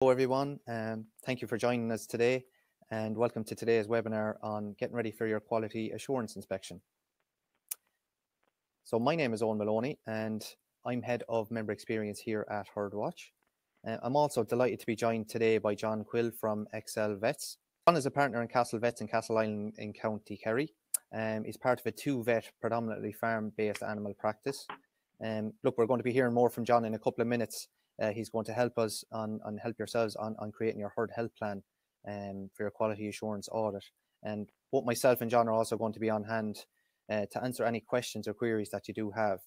Hello everyone, thank you for joining us today and welcome to today's webinar on getting ready for your quality assurance inspection. So my name is Eoin Moloney and I'm Head of Member Experience here at Herdwatch. I'm also delighted to be joined today by John Quille from Excel Vets. John is a partner in Castle Vets in Castleisland in County Kerry. He's part of a 2-vet predominantly farm-based animal practice. Look, we're going to be hearing more from John in a couple of minutes. He's going to help us help yourselves on creating your herd health plan for your quality assurance audit. And both myself and John are also going to be on hand to answer any questions or queries that you do have.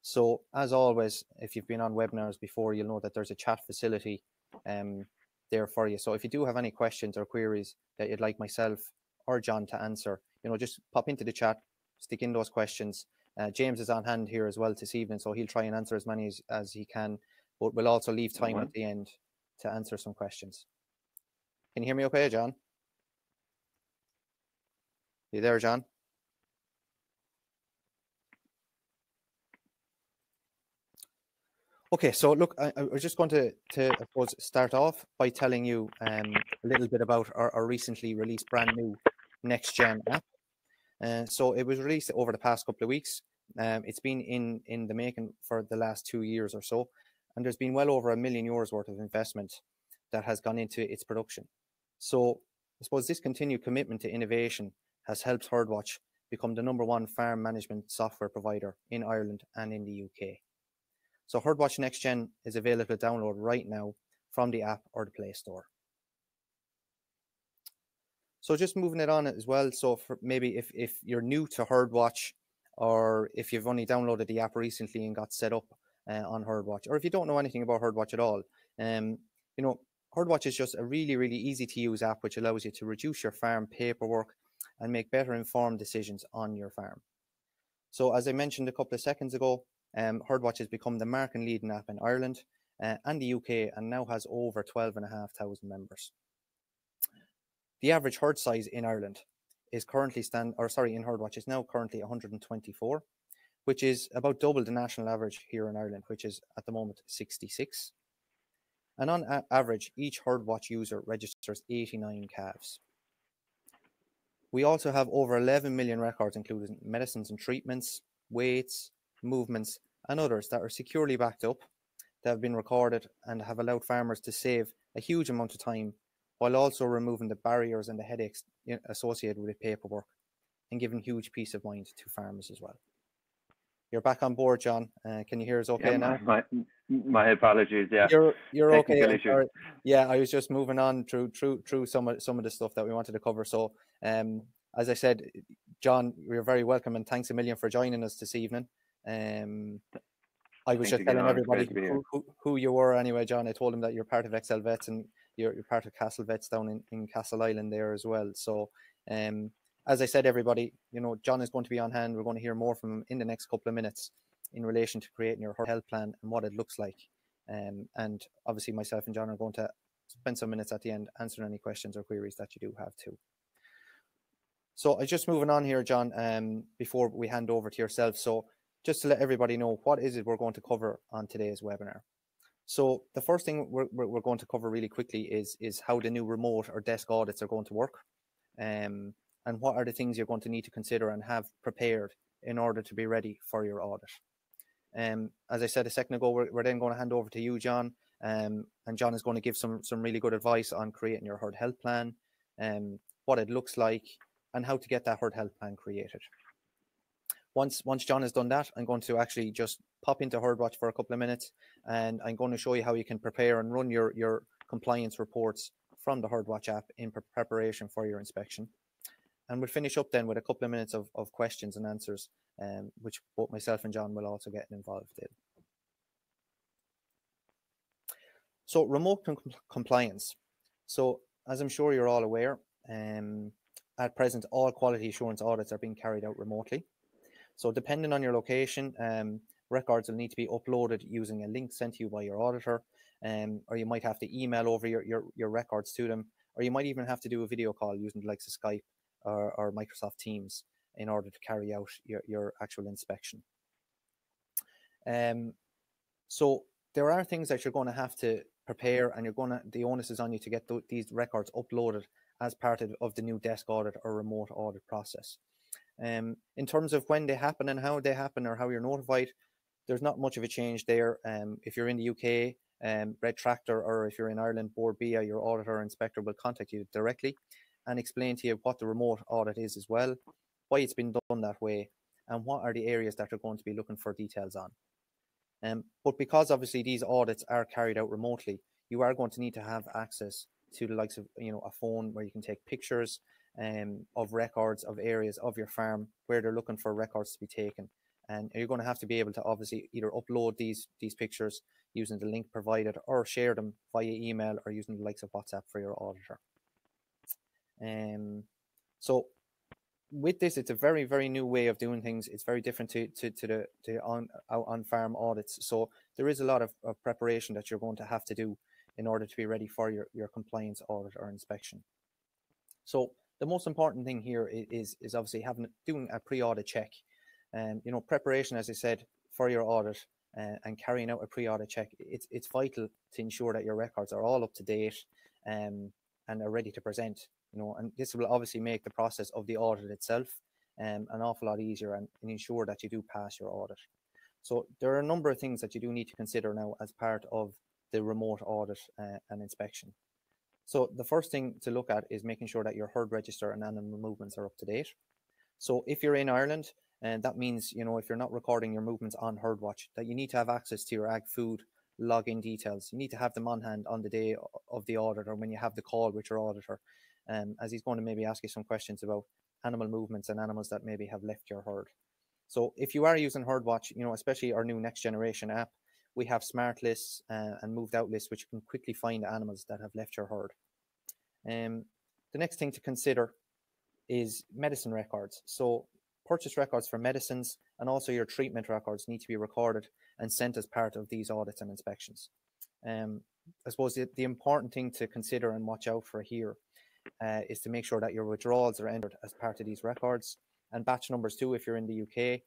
So as always, if you've been on webinars before, you'll know that there's a chat facility there for you. So if you do have any questions or queries that you'd like myself or John to answer, just pop into the chat, stick in those questions. James is on hand here as well this evening, so he'll try and answer as many as he can. But we'll also leave time at the end to answer some questions. Can you hear me okay, John? You there, John? Okay, so look, I was just going to I suppose, start off by telling you a little bit about our recently released brand new NextGen app. So it was released over the past couple of weeks. It's been in the making for the last 2 years or so. And there's been well over €1 million worth of investment that has gone into its production. So I suppose this continued commitment to innovation has helped Herdwatch become the #1 farm management software provider in Ireland and in the UK. So Herdwatch NextGen is available to download right now from the app or the Play Store. So just moving it on as well. So for maybe if you're new to Herdwatch, or if you've only downloaded the app recently and got set up on Herdwatch, or if you don't know anything about Herdwatch at all, Herdwatch is just a really, really easy to use app which allows you to reduce your farm paperwork and make better informed decisions on your farm. So as I mentioned a couple of seconds ago, Herdwatch has become the market leading app in Ireland and the UK, and now has over 12,500 members. The average herd size in Ireland is currently in Herdwatch is now currently 124, which is about double the national average here in Ireland, which is at the moment 66. And on average, each Herdwatch user registers 89 calves. We also have over 11 million records, including medicines and treatments, weights, movements, and others that are securely backed up, that have been recorded and have allowed farmers to save a huge amount of time, while also removing the barriers and the headaches associated with paperwork and giving huge peace of mind to farmers as well. You're back on board, John. Can you hear us okay now? My apologies. Yeah, you're okay. Yeah, I was just moving on through some of the stuff that we wanted to cover. So, as I said, John, you're very welcome, and thanks a million for joining us this evening. I was just telling everybody who you were anyway, John. I told him that you're part of Excel Vets and you're part of Castle Vets down in Castleisland there as well. So, as I said, everybody, John is going to be on hand. We're going to hear more from him in the next couple of minutes in relation to creating your health plan and what it looks like. And obviously myself and John are going to spend some minutes at the end answering any questions or queries that you do have too. So just moving on here, John, before we hand over to yourself. So just to let everybody know, what is it we're going to cover on today's webinar? So the first thing we're going to cover really quickly is how the new remote or desk audits are going to work. And what are the things you're going to need to consider and have prepared in order to be ready for your audit. As I said a second ago, we're then going to hand over to you, John, and John is going to give some really good advice on creating your herd health plan, what it looks like, and how to get that herd health plan created. Once John has done that, I'm going to actually just pop into Herdwatch for a couple of minutes, and I'm going to show you how you can prepare and run your compliance reports from the Herdwatch app in preparation for your inspection. And we'll finish up then with a couple of minutes of questions and answers, which both myself and John will also get involved in. So remote compliance. So as I'm sure you're all aware, at present, all quality assurance audits are being carried out remotely. So depending on your location, records will need to be uploaded using a link sent to you by your auditor, or you might have to email over your records to them, or you might even have to do a video call using the likes of Skype or Microsoft Teams in order to carry out your actual inspection. So there are things that you're going to have to prepare, and the onus is on you to get these records uploaded as part of the new desk audit or remote audit process. In terms of when they happen and how they happen or how you're notified, there's not much of a change there. If you're in the UK, Red Tractor, or if you're in Ireland, Board BIA, your auditor or inspector will contact you directly and explain to you what the remote audit is as well, why it's been done that way, and what are the areas that they're going to be looking for details on. But because obviously these audits are carried out remotely, you are going to need to have access to the likes of, you know, a phone where you can take pictures of records of areas of your farm where they're looking for records to be taken. And you're going to have to be able to obviously either upload these pictures using the link provided, or share them via email or using the likes of WhatsApp for your auditor. So with this, it's a very, very new way of doing things. It's very different to the on-farm audits. So there is a lot of preparation that you're going to have to do in order to be ready for your compliance audit or inspection. So the most important thing here is obviously doing a pre-audit check. You know, preparation, as I said, for your audit and carrying out a pre-audit check, it's vital to ensure that your records are all up to date and are ready to present. You know, and this will obviously make the process of the audit itself an awful lot easier and ensure that you do pass your audit. So there are a number of things that you do need to consider now as part of the remote audit and inspection. So the first thing to look at is making sure that your herd register and animal movements are up to date. So if you're in Ireland, and that means, you know, if you're not recording your movements on Herdwatch, that you need to have access to your ag food login details. You need to have them on hand on the day of the audit, or when you have the call with your auditor, as he's going to maybe ask you some questions about animal movements and animals that maybe have left your herd. So if you are using Herdwatch, you know, especially our new next generation app, we have smart lists and moved out lists, which you can quickly find animals that have left your herd. The next thing to consider is medicine records. So purchase records for medicines and also your treatment records need to be recorded and sent as part of these audits and inspections. I suppose the important thing to consider and watch out for here is to make sure that your withdrawals are entered as part of these records, and batch numbers too if you're in the UK,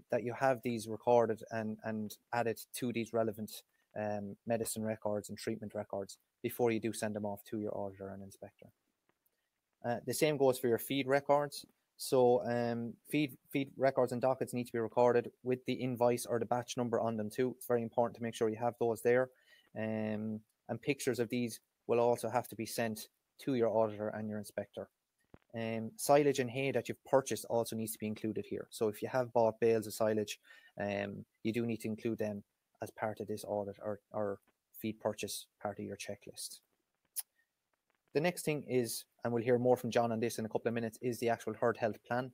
that you have these recorded and added to these relevant medicine records and treatment records before you do send them off to your auditor and inspector. The same goes for your feed records. So feed records and dockets need to be recorded with the invoice or the batch number on them too. It's very important to make sure you have those there. And pictures of these will also have to be sent to your auditor and your inspector. Silage and hay that you've purchased also needs to be included here. So if you have bought bales of silage, you do need to include them as part of this audit or feed purchase part of your checklist. The next thing is, and we'll hear more from John on this in a couple of minutes, is the actual herd health plan.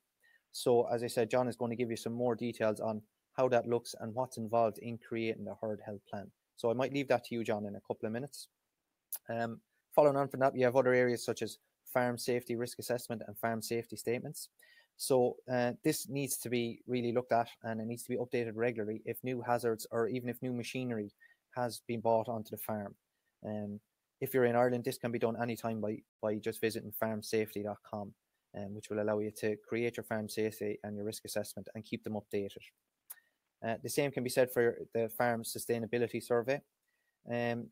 So as I said, John is going to give you some more details on how that looks and what's involved in creating the herd health plan. So I might leave that to you, John, in a couple of minutes. Following on from that, we have other areas such as farm safety risk assessment and farm safety statements. So this needs to be really looked at, and it needs to be updated regularly if new hazards or even if new machinery has been bought onto the farm. If you're in Ireland, this can be done anytime by just visiting farmsafety.com, which will allow you to create your farm safety and your risk assessment and keep them updated. The same can be said for the farm sustainability survey.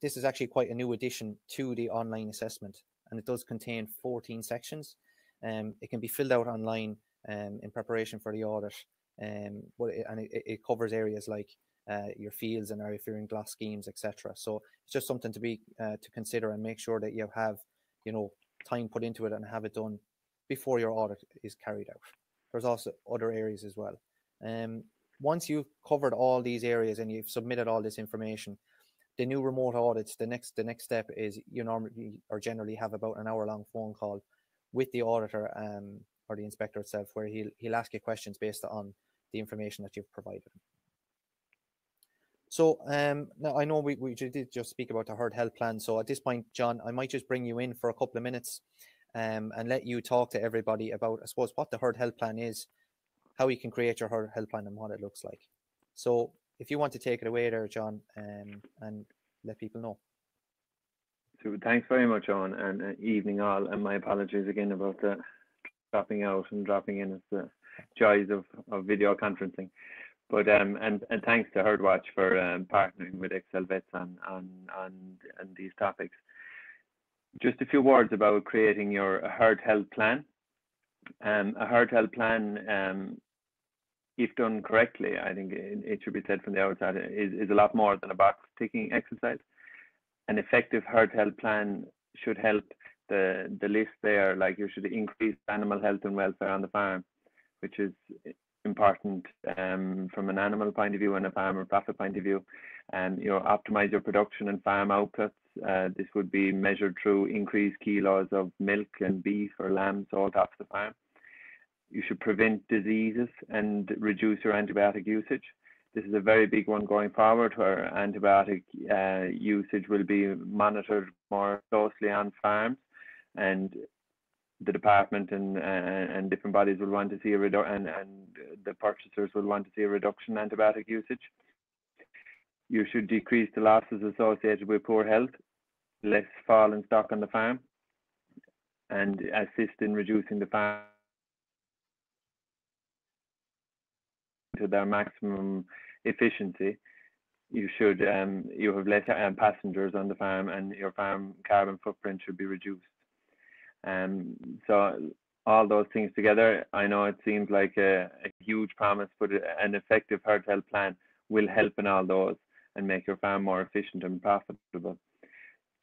This is actually quite a new addition to the online assessment, and it does contain 14 sections. It can be filled out online in preparation for the audit, and it covers areas like your fields and if you're in glass schemes, etc. So it's just something to be to consider and make sure that you have, you know, time put into it and have it done before your audit is carried out. There's also other areas as well. Once you've covered all these areas and you've submitted all this information, the new remote audits, the next step is you normally or generally have about an hour-long phone call with the auditor or the inspector itself, where he'll ask you questions based on the information that you've provided. So now I know we did just speak about the herd health plan. So at this point, John, I might just bring you in for a couple of minutes and let you talk to everybody about, I suppose, what the herd health plan is, how you can create your herd health plan and what it looks like. So if you want to take it away there, John, and let people know. So thanks very much, Eoin, and evening all, and my apologies again about the dropping out and dropping in. It's the joys of video conferencing. But and thanks to Herdwatch for partnering with Excel Vets on these topics. Just a few words about creating your herd health plan. A herd health plan, if done correctly, I think it should be said from the outset, is a lot more than a box ticking exercise. An effective herd health plan should help the list there, like you should increase animal health and welfare on the farm, which is important from an animal point of view and a farmer profit point of view. And optimize your production and farm outputs. This would be measured through increased kilos of milk and beef or lamb sold off the farm. You should prevent diseases and reduce your antibiotic usage. This is a very big one going forward, where antibiotic usage will be monitored more closely on farms, and the department and different bodies will want to see a reduction, and the purchasers will want to see a reduction in antibiotic usage. You should decrease the losses associated with poor health, less fall in stock on the farm, and assist in reducing the farm to their maximum efficiency. You should you have less passengers on the farm, and your farm carbon footprint should be reduced. So all those things together, I know it seems like a huge promise, but an effective herd health plan will help in all those and make your farm more efficient and profitable.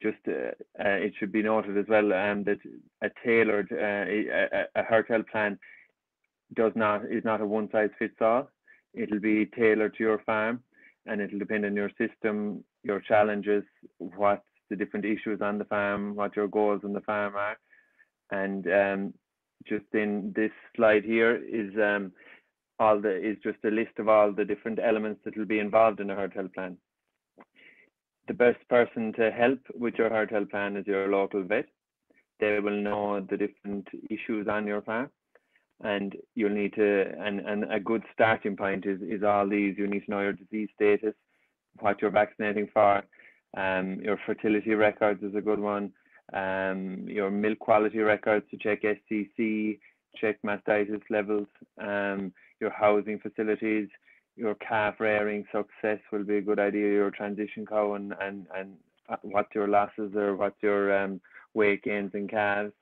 Just it should be noted as well that a tailored a herd health plan is not a one size fits all. It'll be tailored to your farm, and it'll depend on your system, your challenges, what the different issues on the farm, what your goals on the farm are. And just in this slide here is just a list of all the different elements that will be involved in a herd health plan. The best person to help with your herd health plan is your local vet. They will know the different issues on your farm, and you'll need to, and a good starting point is all these. You need to know your disease status, what you're vaccinating for, your fertility records is a good one, your milk quality records to check SCC, check mastitis levels, your housing facilities, your calf rearing success will be a good idea, your transition cow, and what your losses are, what your weight gains in calves.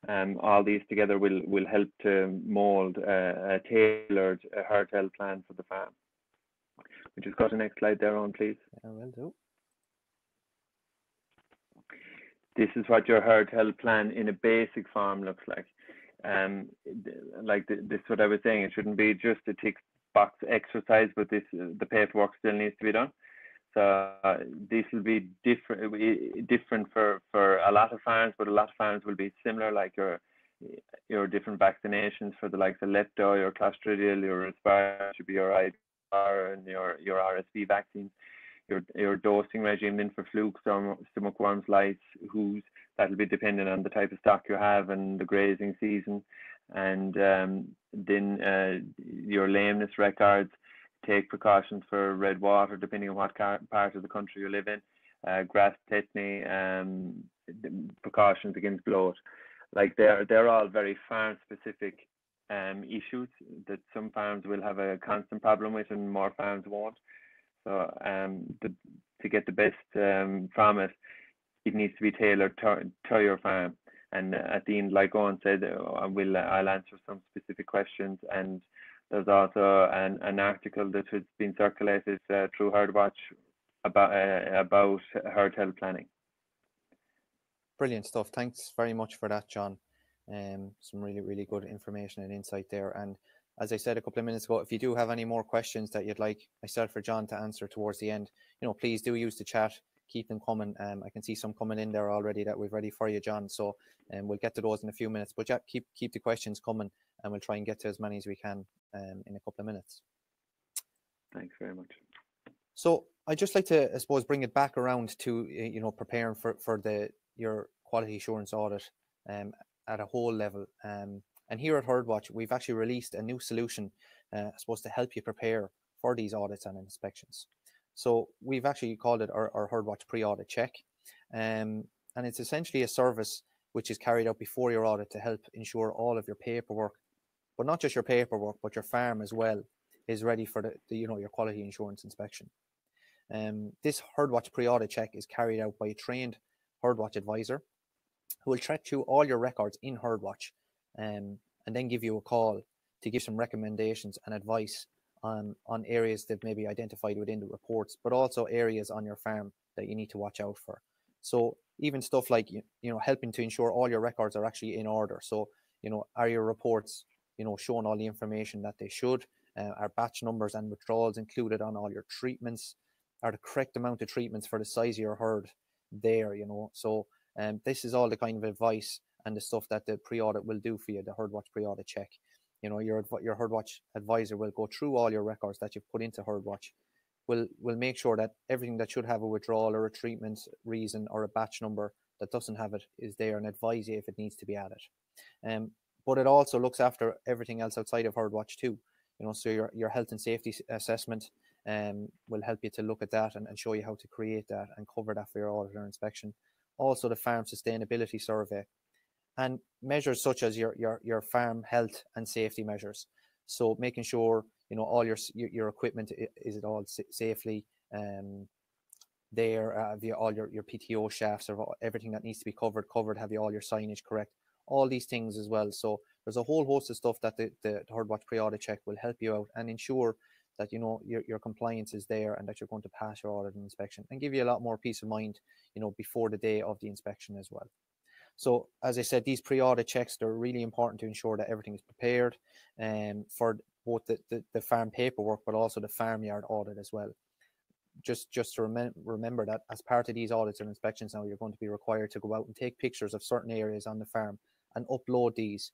All these together will help to mold a tailored herd health plan for the farm. We just go to the next slide there, Eoin, please. I will do. This is what your herd health plan in a basic form looks like. This is what I was saying. It shouldn't be just a tick box exercise, but the paperwork still needs to be done. So this will be different for a lot of farms, but a lot of farms will be similar, like your different vaccinations for the likes of lepto, your clostridial, your respiratory, should be your IR, and your RSV vaccines. Your dosing regime then for flukes, stomach worms, lice, whoos, that'll be dependent on the type of stock you have and the grazing season. And then your lameness records, take precautions for red water depending on what part of the country you live in, grass tetany, precautions against bloat. Like they're all very farm specific issues that some farms will have a constant problem with and more farms won't. So to get the best from it, it needs to be tailored to your farm. And at the end, like Eoin said, I'll answer some specific questions. And there's also an article that has been circulated through Herdwatch about herd health planning. Brilliant stuff. Thanks very much for that, John. Some really, really good information and insight there. And as I said a couple of minutes ago, if you do have any more questions that you'd like myself or John to answer towards the end, please do use the chat. Keep them coming. I can see some coming in there already that we've ready for you, John. So we'll get to those in a few minutes. But yeah, keep the questions coming, and we'll try and get to as many as we can in a couple of minutes. Thanks very much. So I'd just like to, I suppose, bring it back around to preparing for your quality assurance audit at a whole level. And here at Herdwatch, we've actually released a new solution, I suppose, to help you prepare for these audits and inspections. So we've actually called it our Herdwatch Pre-Audit Check. And it's essentially a service which is carried out before your audit to help ensure all of your paperwork, but not just your paperwork, but your farm as well, is ready for your quality assurance inspection. This Herdwatch pre-audit check is carried out by a trained Herdwatch advisor who will track through all your records in Herdwatch and then give you a call to give some recommendations and advice on areas that may be identified within the reports, but also areas on your farm that you need to watch out for. So even stuff like, helping to ensure all your records are actually in order. So, are your reports, showing all the information that they should? Are batch numbers and withdrawals included on all your treatments? Are the correct amount of treatments for the size of your herd there, So this is all the kind of advice and the stuff that the pre-audit will do for you, the Herdwatch pre-audit check. Your Herdwatch advisor will go through all your records that you've put into Herdwatch, will make sure that everything that should have a withdrawal or a treatment reason or a batch number that doesn't have it is there, and advise you if it needs to be added. But it also looks after everything else outside of Herdwatch too. So your health and safety assessment will help you to look at that and show you how to create that and cover that for your audit or inspection. Also the farm sustainability survey and measures such as your farm health and safety measures. So making sure all your equipment is it all safely there, have you all your PTO shafts or everything that needs to be covered, have you all your signage correct, all these things as well. So there's a whole host of stuff that the Herdwatch pre-audit check will help you out and ensure that your compliance is there and that you're going to pass your audit and inspection, and give you a lot more peace of mind before the day of the inspection as well. So as I said, these pre-audit checks, they're really important to ensure that everything is prepared for both the farm paperwork but also the farmyard audit as well. Just to remember that as part of these audits and inspections now, you're going to be required to go out and take pictures of certain areas on the farm and upload these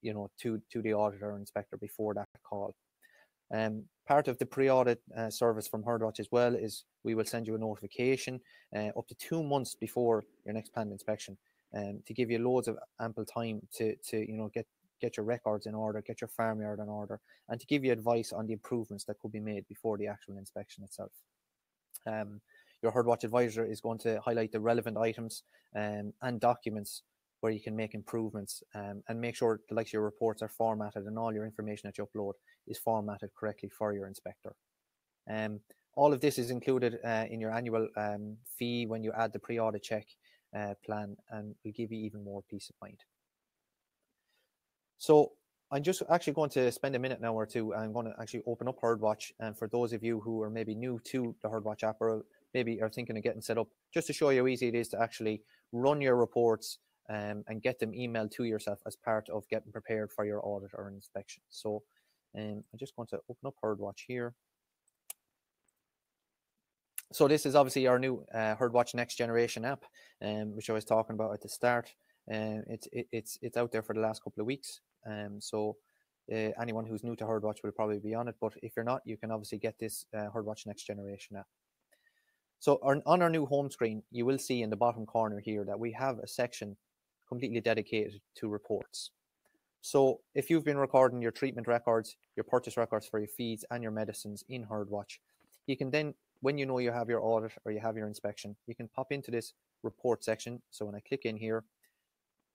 to the auditor or inspector before that call. Part of the pre-audit service from Herdwatch as well is we will send you a notification up to 2 months before your next planned inspection, to give you loads of ample time to get your records in order, get your farmyard in order, and to give you advice on the improvements that could be made before the actual inspection itself. Your Herdwatch advisor is going to highlight the relevant items and documents where you can make improvements, and make sure the likes of your reports are formatted and all your information that you upload is formatted correctly for your inspector. All of this is included in your annual fee when you add the pre-audit check plan, and will give you even more peace of mind. So I'm just actually going to spend a minute now or two. I'm going to actually open up Herdwatch, and for those of you who are maybe new to the Herdwatch app or maybe are thinking of getting set up, just to show you how easy it is to actually run your reports and get them emailed to yourself as part of getting prepared for your audit or inspection. So I'm just going to open up Herdwatch here. So this is obviously our new Herdwatch Next Generation app, which I was talking about at the start. It's out there for the last couple of weeks. So anyone who's new to Herdwatch will probably be on it, but if you're not, you can obviously get this Herdwatch Next Generation app. So on our new home screen, you will see in the bottom corner here that we have a section completely dedicated to reports. So if you've been recording your treatment records, your purchase records for your feeds and your medicines in Herdwatch, you can then, when you know you have your audit or you have your inspection, you can pop into this report section. So when I click in here,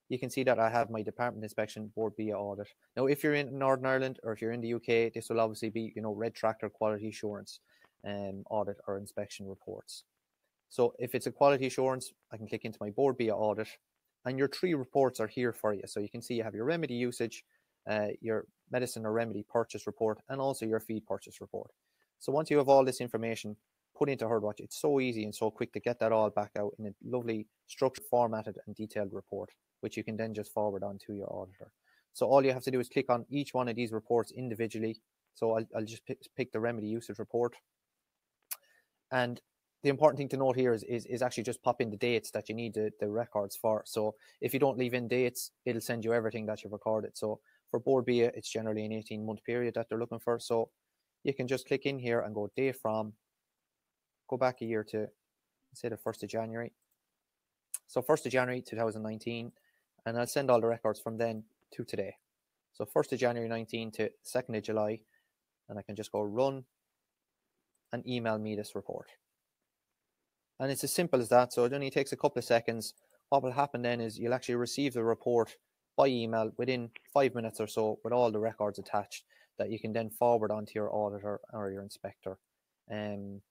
you can see that I have my department inspection board via audit. Now, if you're in Northern Ireland or if you're in the UK, this will obviously be, Red Tractor Quality Assurance audit or inspection reports. So if it's a quality assurance, I can click into my board via audit, and your 3 reports are here for you. So you can see you have your remedy usage, your medicine or remedy purchase report, and also your feed purchase report. So once you have all this information put into Herdwatch, it's so easy and so quick to get that all back out in a lovely structured, formatted and detailed report, which you can then just forward on to your auditor. So all you have to do is click on each one of these reports individually. So I'll just pick the remedy usage report. And the important thing to note here is actually just pop in the dates that you need the records for. So if you don't leave in dates, it'll send you everything that you've recorded. So for board BIA, it's generally an 18-month period that they're looking for. So you can just click in here and go date from, go back a year to, say, the 1st of January. So 1st of January 2019, and I'll send all the records from then to today. So 1st of January 19 to 2nd of July, and I can just go run and email me this report. And it's as simple as that. So it only takes a couple of seconds. What will happen then is you'll actually receive the report by email within 5 minutes or so with all the records attached. that you can then forward onto your auditor or your inspector. And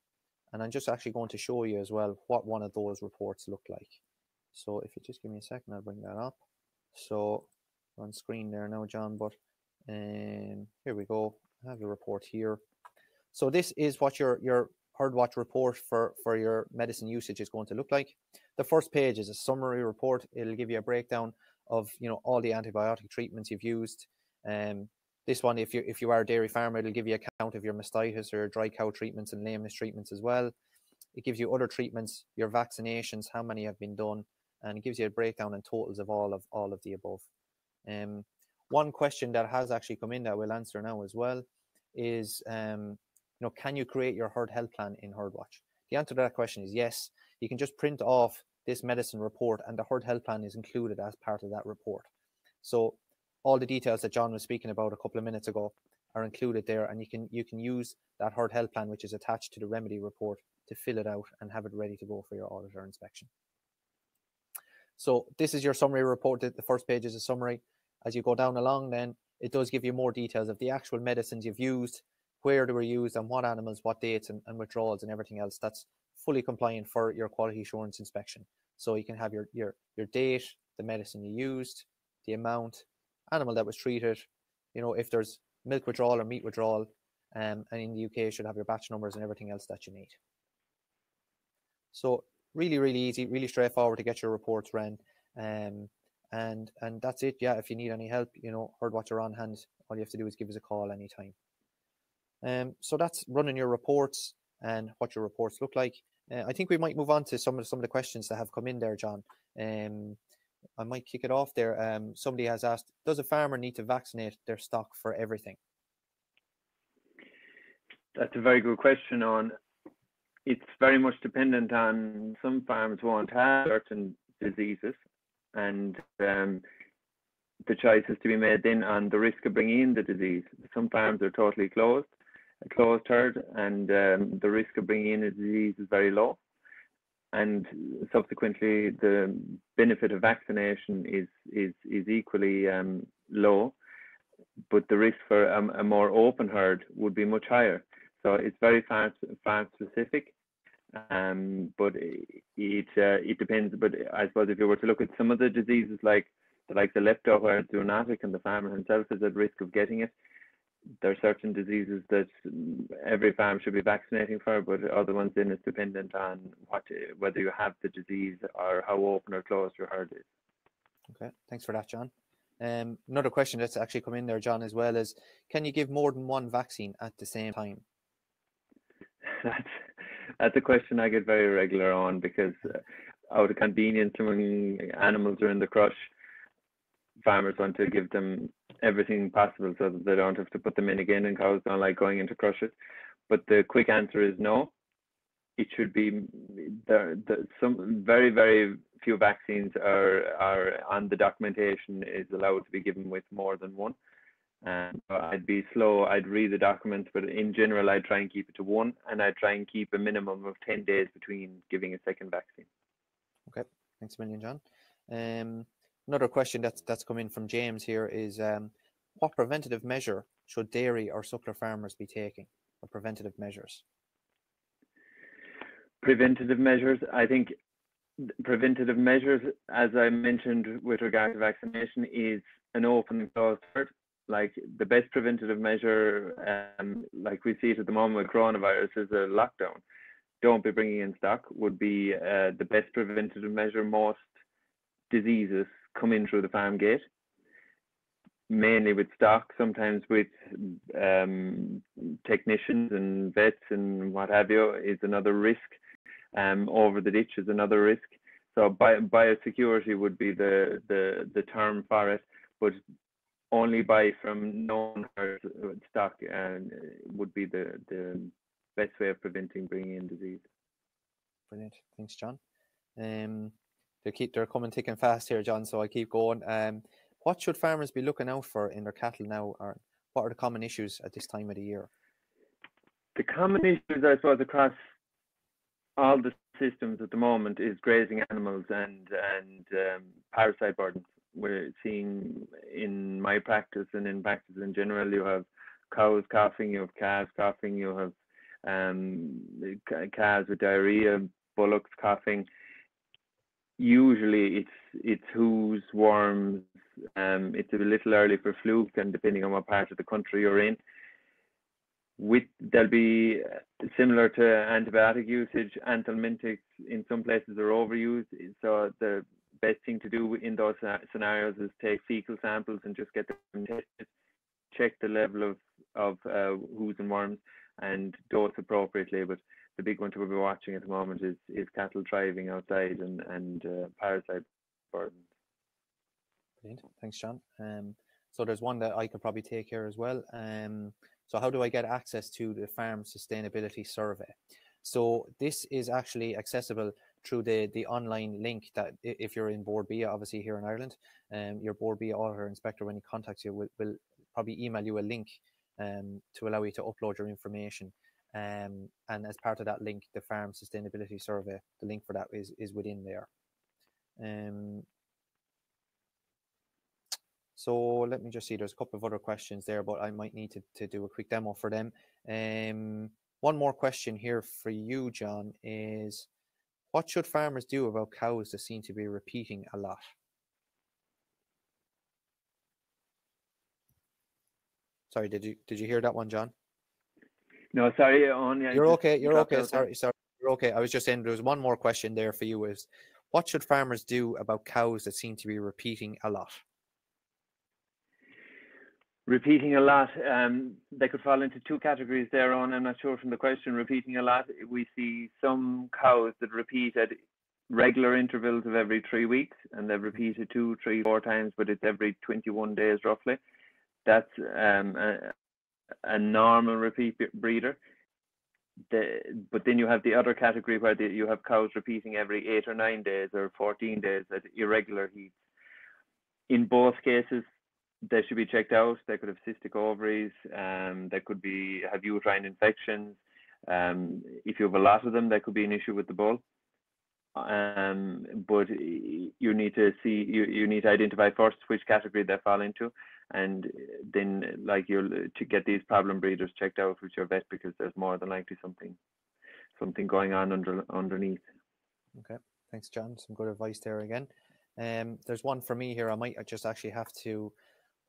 I'm just actually going to show you as well what one of those reports look like. So if you just give me a second, I'll bring that up. So on screen there now, John, but here we go. I have the report here. So this is what your Herdwatch report for your medicine usage is going to look like. The first page is a summary report. It'll give you a breakdown of all the antibiotic treatments you've used. This one, if you are a dairy farmer, it'll give you a count of your mastitis or your dry cow treatments and lameness treatments as well. It gives you other treatments, your vaccinations, how many have been done, and it gives you a breakdown and totals of all of the above. One question that has actually come in that we'll answer now as well is, can you create your herd health plan in Herdwatch? The answer to that question is yes. You can just print off this medicine report, and the herd health plan is included as part of that report. So all the details that John was speaking about a couple of minutes ago are included there, and you can use that herd health plan, which is attached to the remedy report, to fill it out and have it ready to go for your auditor inspection. So this is your summary report. The first page is a summary. As you go down along, then it does give you more details of the actual medicines you've used, where they were used, and what animals, what dates, and withdrawals, and everything else. That's fully compliant for your quality assurance inspection. So you can have your date, the medicine you used, the amount, animal that was treated, if there's milk withdrawal or meat withdrawal, and in the UK you should have your batch numbers and everything else that you need. So really, really easy, really straightforward to get your reports ran. And that's it. Yeah, if you need any help, Herdwatch are on hand. All you have to do is give us a call anytime. So that's running your reports and what your reports look like. I think we might move on to some of the questions that have come in there, John. I might kick it off there. Somebody has asked, does a farmer need to vaccinate their stock for everything? That's a very good question. It's very much dependent on, some farms won't have certain diseases, and the choice is to be made then on the risk of bringing in the disease. Some farms are totally closed, a closed herd, and the risk of bringing in a disease is very low. And subsequently, the benefit of vaccination is equally low, but the risk for a more open herd would be much higher. So it's very farm specific, but it depends. But I suppose if you were to look at some of the diseases like the lepto, where it's zoonotic and the farmer himself is at risk of getting it, there are certain diseases that every farm should be vaccinating for, but other ones then it's dependent on whether you have the disease or how open or closed your herd is. Okay, thanks for that, John. Another question that's actually come in there, John, as well, is can you give more than one vaccine at the same time? That's a question I get very regular on, because out of convenience when animals are in the crush, farmers want to give them everything possible so that they don't have to put them in again, and cows don't like going into crushes. But the quick answer is no. It should be some very, very few vaccines are on the documentation is allowed to be given with more than one. I'd be slow, I'd read the documents, but in general I'd try and keep it to one, and I'd try and keep a minimum of 10 days between giving a second vaccine. Okay, thanks a million, John. Another question that's come in from James here is, what preventative measure should dairy or suckler farmers be taking, or preventative measures? Preventative measures, I think preventative measures, as I mentioned with regard to vaccination, is an open and closed herd. Like the best preventative measure, like we see it at the moment with coronavirus, is a lockdown. Don't be bringing in stock would be the best preventative measure. Most diseases come in through the farm gate, mainly with stock, sometimes with technicians and vets and what have you is another risk. Over the ditch is another risk. So biosecurity would be the term for it, but only buy from known herd stock would be the best way of preventing bringing in disease. Brilliant, thanks, John. They're coming thick and fast here, John, so I keep going. What should farmers be looking out for in their cattle now, or what are the common issues at this time of the year? The common issues, I suppose, across all the systems at the moment is grazing animals and parasite burdens. We're seeing in my practice and in practice in general, you have cows coughing, you have calves coughing, you have calves with diarrhea, bullocks coughing. Usually it's hoos, worms. It's a little early for fluke, and depending on what part of the country you're in, there'll be similar to antibiotic usage. Anthelmintics in some places are overused, so the best thing to do in those scenarios is take fecal samples and just get them tested, check the level of hoos and worms, and dose appropriately. But the big one to be watching at the moment is cattle thriving outside and parasite burdens. Brilliant. Thanks, John. So there's one that I could probably take here as well. So how do I get access to the Farm Sustainability Survey? So this is actually accessible through the online link that if you're in Board BIA, obviously here in Ireland, your Board BIA auditor inspector, when he contacts you, will probably email you a link to allow you to upload your information. And as part of that link, the Farm Sustainability Survey, the link for that is within there. So let me just see, there's a couple of other questions there, but I might need to do a quick demo for them. One more question here for you, John, is what should farmers do about cows that seem to be repeating a lot? Sorry, did you hear that one, John? No, sorry, Eoin. You're okay. You're okay. Sorry. You're okay. I was just saying there was one more question there for you. Is what should farmers do about cows that seem to be repeating a lot? Repeating a lot, they could fall into two categories there on. I'm not sure from the question. Repeating a lot, we see some cows that repeat at regular intervals of every 3 weeks, and they've repeated 2, 3, 4 times, but it's every 21 days roughly. That's a normal repeat breeder. But then you have the other category where you have cows repeating every 8 or 9 days or 14 days at irregular heats. In both cases, they should be checked out. They could have cystic ovaries. They could have uterine infections. If you have a lot of them, that could be an issue with the bull. But you need to see, you need to identify first which category they fall into, and then to get these problem breeders checked out with your vet, because there's more than likely something going on underneath. Okay, thanks, John. Some good advice there again. There's one for me here. I might just actually have to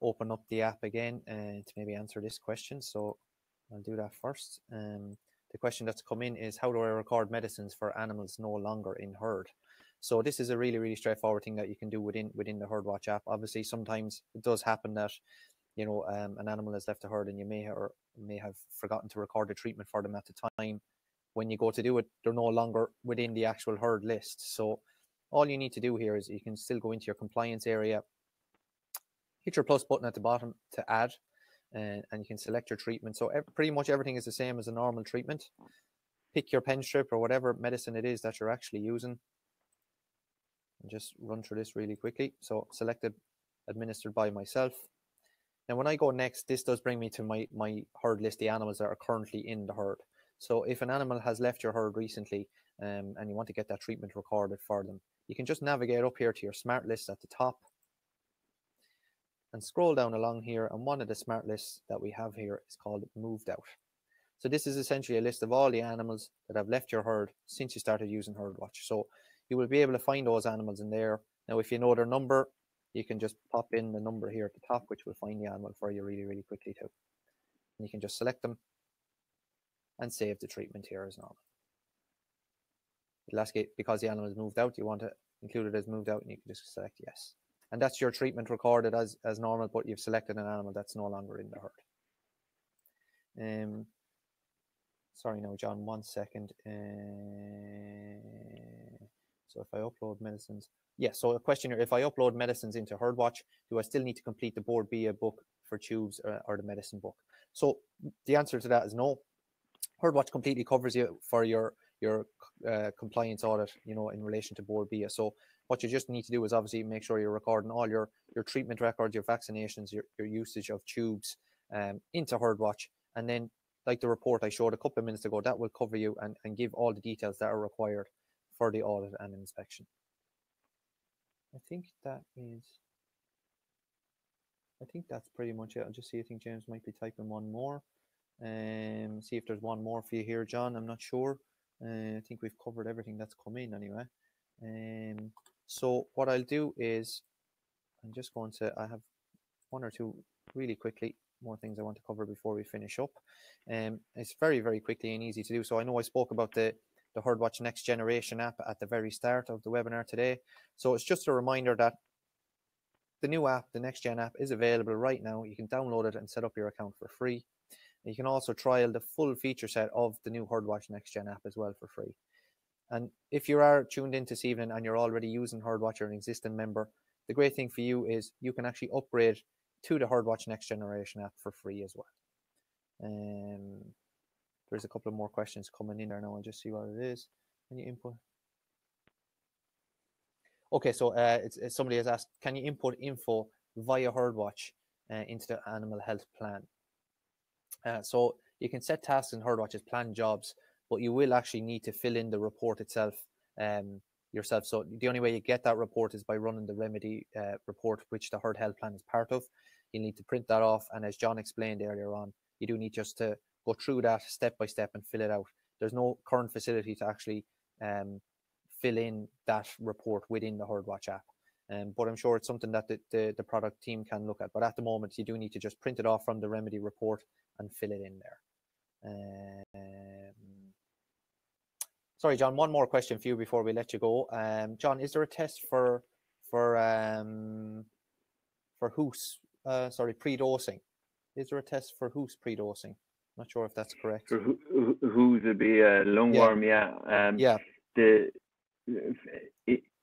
open up the app again to maybe answer this question. So I'll do that first. The question that's come in is, how do I record medicines for animals no longer in herd? So this is a really, really straightforward thing that you can do within the Herdwatch app. Obviously, sometimes it does happen that, you know, an animal has left the herd and you may have forgotten to record the treatment for them at the time. When you go to do it, they're no longer within the actual herd list. So all you need to do here is you can still go into your compliance area, hit your plus button at the bottom to add, and you can select your treatment. So pretty much everything is the same as a normal treatment. Pick your pen strip or whatever medicine it is that you're actually using, and just run through this really quickly. So selected, administered by myself. Now when I go next, this does bring me to my herd list, the animals that are currently in the herd. So if an animal has left your herd recently and you want to get that treatment recorded for them, you can just navigate up here to your smart list at the top and scroll down along here, and one of the smart lists that we have here is called Moved Out. So this is essentially a list of all the animals that have left your herd since you started using Herdwatch. So you will be able to find those animals in there. Now, if you know their number, you can just pop in the number here at the top, which will find the animal for you really, really quickly too. And you can just select them and save the treatment here as normal. It'll ask you, because the animal is moved out, you want to include it as moved out, and you can just select yes. And that's your treatment recorded as normal, but you've selected an animal that's no longer in the herd. Sorry now, John, 1 second. So if I upload medicines, so a question here, if I upload medicines into Herdwatch, do I still need to complete the Board BIA book for tubes or the medicine book? So the answer to that is no. Herdwatch completely covers you for your compliance audit, you know, in relation to Board BIA. So what you just need to do is obviously make sure you're recording all your treatment records, your vaccinations, your usage of tubes into Herdwatch. And then, like the report I showed a couple of minutes ago, that will cover you and give all the details that are required for the audit and inspection. I think I think that's pretty much it. I'll just see. I think James might be typing one more. See if there's one more for you here, John. I'm not sure. I think we've covered everything that's come in anyway. So what I'll do is I'm just going to, I have one or two really quickly more things I want to cover before we finish up. It's very, very quickly and easy to do. So I know I spoke about the Herdwatch Next Generation app at the very start of the webinar today. So it's just a reminder that the new app, the NextGen app, is available right now. You can download it and set up your account for free. You can also trial the full feature set of the new Herdwatch NextGen app as well for free. And if you are tuned in this evening and you're already using Herdwatch or an existing member, the great thing for you is you can actually upgrade to the Herdwatch Next Generation app for free as well. There's a couple of more questions coming in there now. I'll just see what it is. Can you input? Okay, so somebody has asked, can you input info via Herdwatch into the animal health plan? So you can set tasks in Herdwatch as planned jobs, but you will actually need to fill in the report itself yourself. So the only way you get that report is by running the remedy report, which the Herd Health Plan is part of. You need to print that off, and as John explained earlier on, you do need just to go through that step by step and fill it out. There's no current facility to actually fill in that report within the Herdwatch app. But I'm sure it's something that the product team can look at. But at the moment, you do need to just print it off from the remedy report and fill it in there. Sorry, John, one more question for you before we let you go. John, is there a test for HOOS, pre-dosing? Is there a test for HOOS pre-dosing? Not sure if that's correct. For HOOS would be a lungworm, yeah.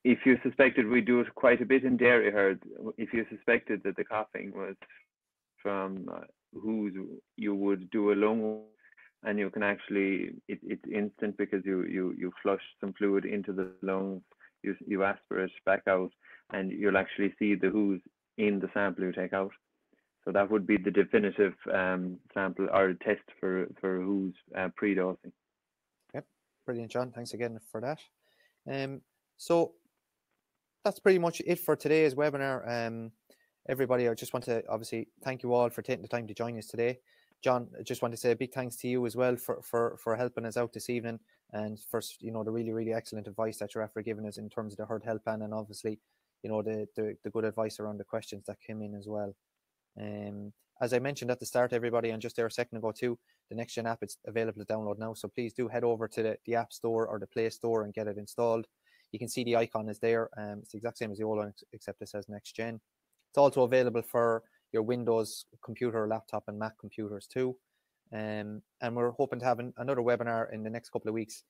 If you suspected, we do it quite a bit in dairy herds. If you suspected that the coughing was from HOOS, you would do a lung, and you can actually, it's instant because you flush some fluid into the lungs, you aspirate back out, and you'll actually see the HOOS in the sample you take out. So that would be the definitive sample or test for HOOS pre-dosing. Yep, brilliant, John. Thanks again for that. So that's pretty much it for today's webinar. Everybody, I just want to obviously thank you all for taking the time to join us today. John, I just want to say a big thanks to you as well for helping us out this evening, and for the really, really excellent advice that you're after giving us in terms of the Herd Health Plan, and obviously the good advice around the questions that came in as well. As I mentioned at the start, everybody, and just there a second ago too, the NextGen app is available to download now. So please do head over to the App Store or the Play Store and get it installed. You can see the icon is there. It's the exact same as the old one, except it says NextGen. It's also available for your Windows computer, laptop, and Mac computers too. And we're hoping to have another webinar in the next couple of weeks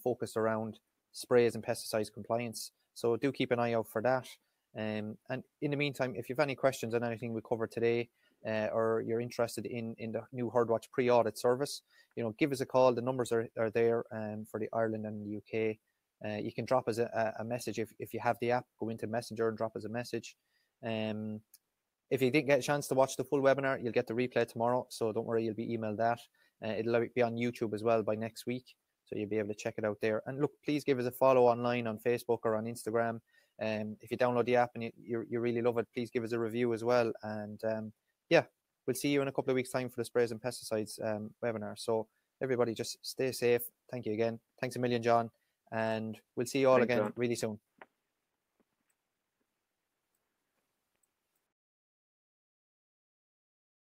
focused around sprays and pesticides compliance. So do keep an eye out for that. And in the meantime, if you have any questions on anything we covered today, or you're interested in the new Herdwatch pre-audit service, give us a call. The numbers are there for the Ireland and the UK. You can drop us a message if you have the app. Go into Messenger and drop us a message. If you didn't get a chance to watch the full webinar, you'll get the replay tomorrow. So don't worry, you'll be emailed that. It'll be on YouTube as well by next week. So you'll be able to check it out there. And look, please give us a follow online on Facebook or on Instagram. If you download the app and you really love it, please give us a review as well. And yeah, we'll see you in a couple of weeks' time for the sprays and pesticides webinar. So everybody just stay safe. Thank you again. Thanks a million, John. And we'll see you all again really soon.